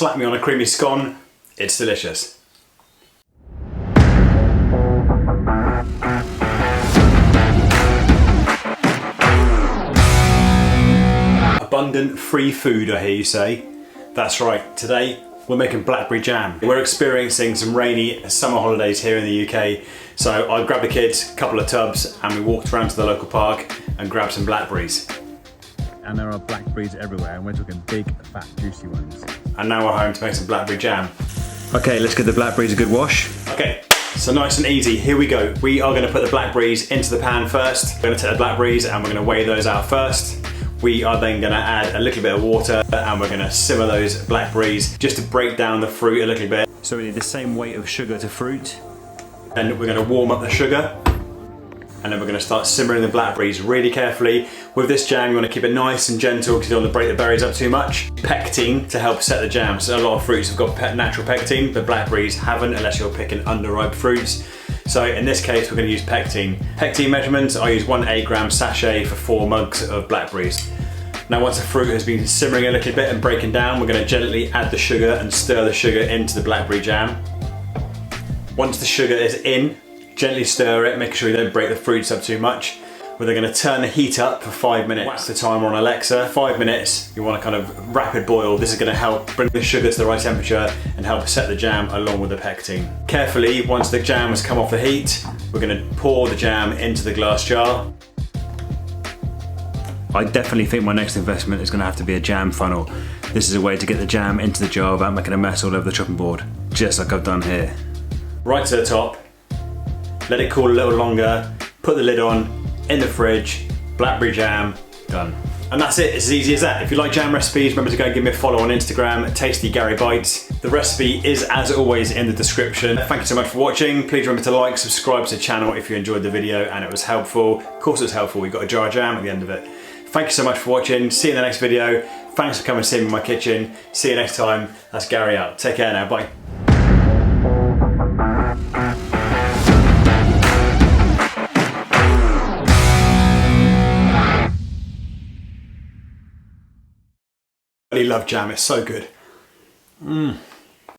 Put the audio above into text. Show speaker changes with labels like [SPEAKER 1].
[SPEAKER 1] slap me on a creamy scone, it's delicious. Abundant free food, I hear you say. That's right, today we're making blackberry jam. We're experiencing some rainy summer holidays here in the UK, so I grabbed the kids, a couple of tubs, and we walked around to the local park and grabbed some blackberries.
[SPEAKER 2] And there are blackberries everywhere, and we're talking big, fat, juicy ones.
[SPEAKER 1] And now we're home to make some blackberry jam.
[SPEAKER 2] Okay, let's give the blackberries a good wash.
[SPEAKER 1] Okay, so nice and easy, here we go. We are gonna put the blackberries into the pan first. We're gonna take the blackberries and we're gonna weigh those out first. We are then gonna add a little bit of water and we're gonna simmer those blackberries just to break down the fruit a little bit.
[SPEAKER 2] So we need the same weight of sugar to fruit.
[SPEAKER 1] And we're gonna warm up the sugar. And then we're gonna start simmering the blackberries really carefully. With this jam, you wanna keep it nice and gentle because you don't wanna break the berries up too much. Pectin to help set the jam. So a lot of fruits have got natural pectin, but blackberries haven't unless you're picking underripe fruits. So in this case, we're gonna use pectin. Pectin measurements, I use 1 8-gram sachet for 4 mugs of blackberries. Now once the fruit has been simmering a little bit and breaking down, we're gonna gently add the sugar and stir the sugar into the blackberry jam. Once the sugar is in, gently stir it, making sure you don't break the fruits up too much. We're then going to turn the heat up for 5 minutes. Whack the timer on Alexa. 5 minutes, you want to kind of rapid boil. This is going to help bring the sugar to the right temperature and help set the jam along with the pectin. Carefully, once the jam has come off the heat, we're going to pour the jam into the glass jar.
[SPEAKER 2] I definitely think my next investment is going to have to be a jam funnel. This is a way to get the jam into the jar without making a mess all over the chopping board, just like I've done here.
[SPEAKER 1] Right to the top, let it cool a little longer, put the lid on, in the fridge, blackberry jam, done. And that's it, it's as easy as that. If you like jam recipes, remember to go and give me a follow on Instagram, Tasty Gary Bites. The recipe is, as always, in the description. Thank you so much for watching. Please remember to like, subscribe to the channel if you enjoyed the video and it was helpful. Of course it was helpful, we got a jar of jam at the end of it. Thank you so much for watching. See you in the next video. Thanks for coming and seeing me in my kitchen. See you next time. That's Gary out. Take care now, bye. I really love jam, it's so good.